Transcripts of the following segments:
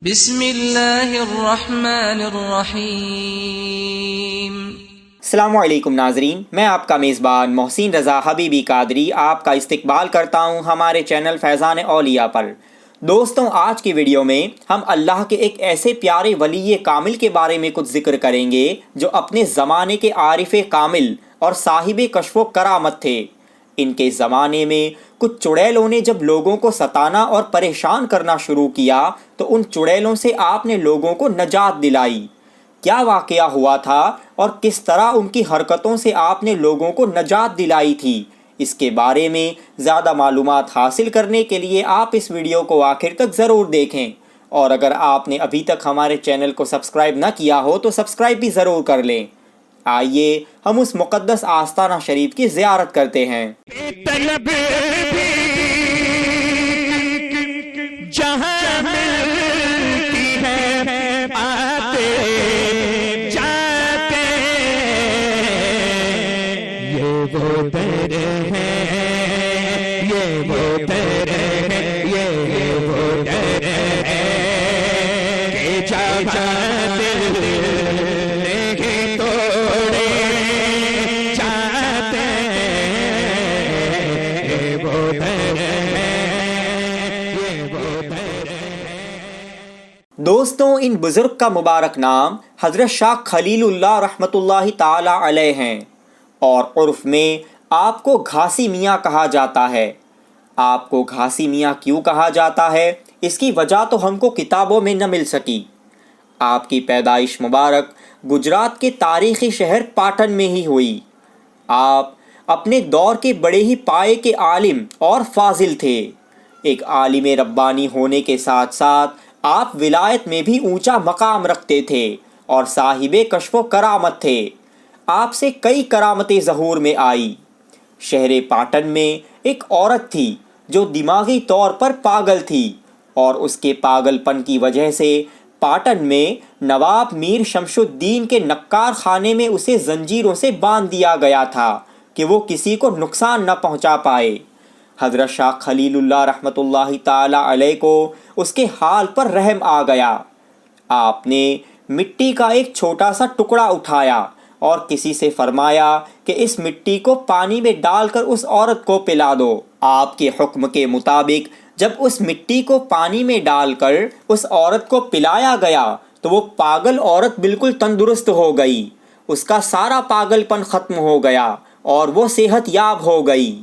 بسم اللہ الرحمن الرحیم۔ السلام علیکم ناظرین، میں آپ کا میزبان محسن رضا حبیبی قادری آپ کا استقبال کرتا ہوں ہمارے چینل فیضان اولیاء پر۔ دوستوں، آج کی ویڈیو میں ہم اللہ کے ایک ایسے پیارے ولی کامل کے بارے میں کچھ ذکر کریں گے جو اپنے زمانے کے عارف کامل اور صاحب کشف و کرامت تھے۔ ان کے زمانے میں کچھ چڑیلوں نے جب لوگوں کو ستانا اور پریشان کرنا شروع کیا تو ان چڑیلوں سے آپ نے لوگوں کو نجات دلائی۔ کیا واقعہ ہوا تھا اور کس طرح ان کی حرکتوں سے آپ نے لوگوں کو نجات دلائی تھی، اس کے بارے میں زیادہ معلومات حاصل کرنے کے لیے آپ اس ویڈیو کو آخر تک ضرور دیکھیں، اور اگر آپ نے ابھی تک ہمارے چینل کو سبسکرائب نہ کیا ہو تو سبسکرائب بھی ضرور کر لیں۔ آئیے ہم اس مقدس آستانہ شریف کی زیارت کرتے ہیں۔ طلب بھی جہاں ملتی ہے، آتے جاتے یہ وہ در ہے، یہ وہ در ہے، یہ وہ در ہے کہ جہاں دل نہیں توڑے جاتے یہ وہ در ہے، یہ وہ در ہے۔ دوستوں، ان بزرگ کا مبارک نام حضرت شاہ خلیل اللہ رحمۃ اللہ تعالی علیہ ہیں، اور عرف میں آپ کو گھاسی میاں کہا جاتا ہے۔ آپ کو گھاسی میاں کیوں کہا جاتا ہے، اس کی وجہ تو ہم کو کتابوں میں نہ مل سکی۔ آپ کی پیدائش مبارک گجرات کے تاریخی شہر پاٹن میں ہی ہوئی۔ آپ اپنے دور کے بڑے ہی پائے کے عالم اور فاضل تھے۔ ایک عالم ربانی ہونے کے ساتھ ساتھ آپ ولایت میں بھی اونچا مقام رکھتے تھے اور صاحب کشف و کرامت تھے۔ آپ سے کئی کرامتیں ظہور میں آئی۔ شہر پاٹن میں ایک عورت تھی جو دماغی طور پر پاگل تھی، اور اس کے پاگل پن کی وجہ سے پاٹن میں نواب میر شمش الدین کے نکار خانے میں اسے زنجیروں سے باندھ دیا گیا تھا کہ وہ کسی کو نقصان نہ پہنچا پائے۔ حضرت شاہ خلیل اللہ رحمۃ اللہ تعالی علیہ کو اس کے حال پر رحم آ گیا۔ آپ نے مٹی کا ایک چھوٹا سا ٹکڑا اٹھایا اور کسی سے فرمایا کہ اس مٹی کو پانی میں ڈال کر اس عورت کو پلا دو۔ آپ کے حکم کے مطابق جب اس مٹی کو پانی میں ڈال کر اس عورت کو پلایا گیا تو وہ پاگل عورت بالکل تندرست ہو گئی، اس کا سارا پاگل پن ختم ہو گیا اور وہ صحت یاب ہو گئی۔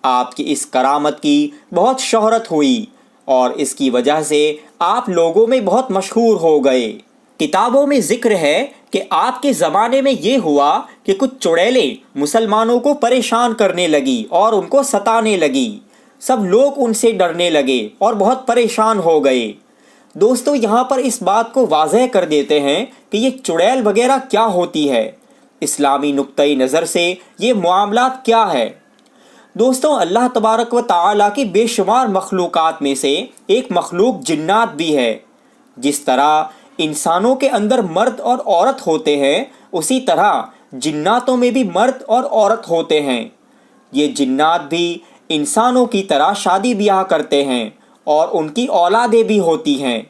آپ کی اس کرامت کی بہت شہرت ہوئی اور اس کی وجہ سے آپ لوگوں میں بہت مشہور ہو گئے۔ کتابوں میں ذکر ہے کہ آپ کے زمانے میں یہ ہوا کہ کچھ چڑیلیں مسلمانوں کو پریشان کرنے لگی اور ان کو ستانے لگی۔ سب لوگ ان سے ڈرنے لگے اور بہت پریشان ہو گئے۔ دوستو، یہاں پر اس بات کو واضح کر دیتے ہیں کہ یہ چڑیل وغیرہ کیا ہوتی ہے، اسلامی نقطۂ نظر سے یہ معاملات کیا ہے۔ دوستوں، اللہ تبارک و تعالیٰ کی بے شمار مخلوقات میں سے ایک مخلوق جنات بھی ہے۔ جس طرح انسانوں کے اندر مرد اور عورت ہوتے ہیں، اسی طرح جناتوں میں بھی مرد اور عورت ہوتے ہیں۔ یہ جنات بھی انسانوں کی طرح شادی بیاہ کرتے ہیں اور ان کی اولادیں بھی ہوتی ہیں۔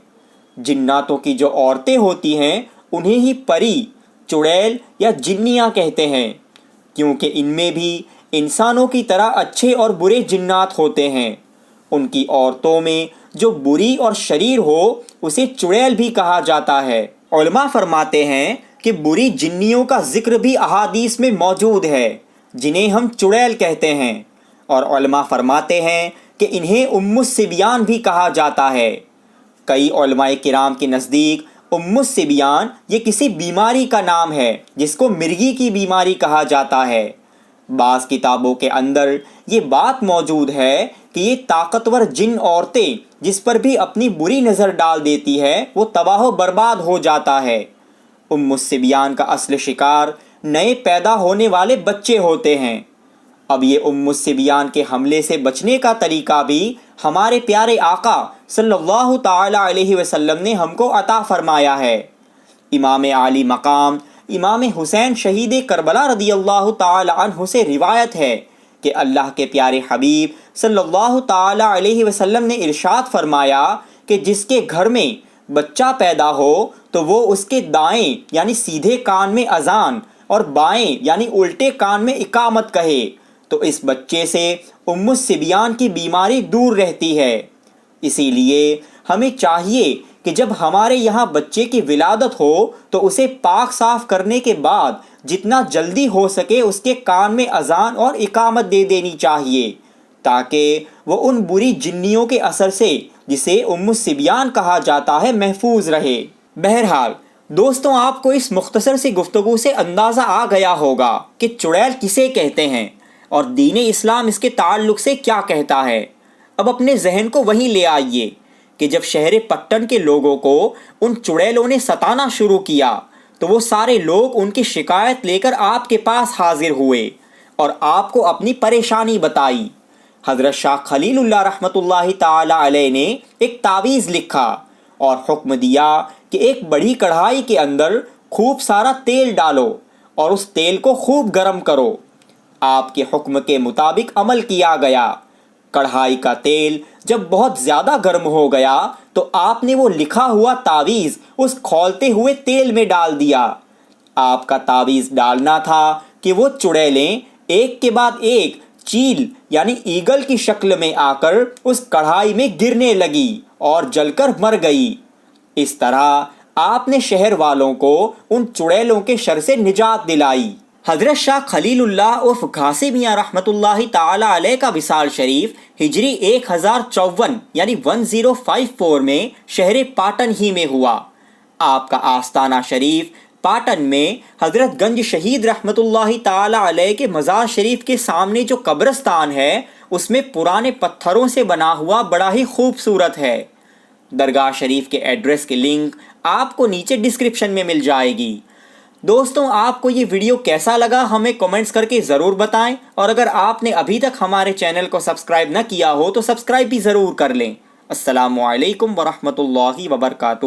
جناتوں کی جو عورتیں ہوتی ہیں انہیں ہی پری، چڑیل یا جنیاں کہتے ہیں، کیونکہ ان میں بھی انسانوں کی طرح اچھے اور برے جنات ہوتے ہیں۔ ان کی عورتوں میں جو بری اور شریر ہو اسے چڑیل بھی کہا جاتا ہے۔ علماء فرماتے ہیں کہ بری جنیوں کا ذکر بھی احادیث میں موجود ہے جنہیں ہم چڑیل کہتے ہیں، اور علماء فرماتے ہیں کہ انہیں الصبیان بھی کہا جاتا ہے۔ کئی علماء کرام کے نزدیک الصبیان یہ کسی بیماری کا نام ہے جس کو مرگی کی بیماری کہا جاتا ہے۔ بعض کتابوں کے اندر یہ بات موجود ہے کہ یہ طاقتور جن عورتیں جس پر بھی اپنی بری نظر ڈال دیتی ہے وہ تباہ و برباد ہو جاتا ہے۔ الصبیان کا اصل شکار نئے پیدا ہونے والے بچے ہوتے ہیں۔ اب یہ الصبیان کے حملے سے بچنے کا طریقہ بھی ہمارے پیارے آقا صلی اللہ تعالی علیہ وسلم نے ہم کو عطا فرمایا ہے۔ امام عالی مقام امام حسین شہید کربلا رضی اللہ تعالی عنہ سے روایت ہے کہ اللہ کے پیارے حبیب صلی اللہ تعالی علیہ وسلم نے ارشاد فرمایا کہ جس کے گھر میں بچہ پیدا ہو تو وہ اس کے دائیں یعنی سیدھے کان میں اذان اور بائیں یعنی الٹے کان میں اقامت کہے تو اس بچے سے ام الصبیان کی بیماری دور رہتی ہے۔ اسی لیے ہمیں چاہیے کہ جب ہمارے یہاں بچے کی ولادت ہو تو اسے پاک صاف کرنے کے بعد جتنا جلدی ہو سکے اس کے کان میں اذان اور اقامت دے دینی چاہیے تاکہ وہ ان بری جنیوں کے اثر سے جسے ام الصبیان کہا جاتا ہے محفوظ رہے۔ بہرحال دوستوں، آپ کو اس مختصر سی گفتگو سے اندازہ آ گیا ہوگا کہ چڑیل کسے کہتے ہیں اور دین اسلام اس کے تعلق سے کیا کہتا ہے۔ اب اپنے ذہن کو وہیں لے آئیے کہ جب شہر پٹن کے لوگوں کو ان چڑیلوں نے ستانا شروع کیا تو وہ سارے لوگ ان کی شکایت لے کر آپ کے پاس حاضر ہوئے اور آپ کو اپنی پریشانی بتائی۔ حضرت شاہ خلیل اللہ رحمۃ اللہ تعالی علیہ نے ایک تعویذ لکھا اور حکم دیا کہ ایک بڑی کڑھائی کے اندر خوب سارا تیل ڈالو اور اس تیل کو خوب گرم کرو۔ آپ کے حکم کے مطابق عمل کیا گیا۔ کڑھائی کا تیل جب بہت زیادہ گرم ہو گیا تو آپ نے وہ لکھا ہوا تعویذ اس کھولتے ہوئے تیل میں ڈال دیا۔ آپ کا تعویذ ڈالنا تھا کہ وہ چڑیلیں ایک کے بعد ایک چیل یعنی ایگل کی شکل میں آ کر اس کڑھائی میں گرنے لگی اور جل کر مر گئی۔ اس طرح آپ نے شہر والوں کو ان چڑیلوں کے شر سے نجات دلائی۔ حضرت شاہ خلیل اللہ عرف گھاسی میاں رحمۃ اللہ تعالی علیہ کا وصال شریف ہجری 1054 یعنی 1054 میں شہر پاٹن ہی میں ہوا۔ آپ کا آستانہ شریف پاٹن میں حضرت گنج شہید رحمۃ اللہ تعالی علیہ کے مزار شریف کے سامنے جو قبرستان ہے اس میں پرانے پتھروں سے بنا ہوا بڑا ہی خوبصورت ہے۔ درگاہ شریف کے ایڈریس کی لنک آپ کو نیچے ڈسکرپشن میں مل جائے گی۔ دوستوں، آپ کو یہ ویڈیو کیسا لگا ہمیں کمنٹس کر کے ضرور بتائیں، اور اگر آپ نے ابھی تک ہمارے چینل کو سبسکرائب نہ کیا ہو تو سبسکرائب بھی ضرور کر لیں۔ السلام علیکم ورحمۃ اللہ وبرکاتہ۔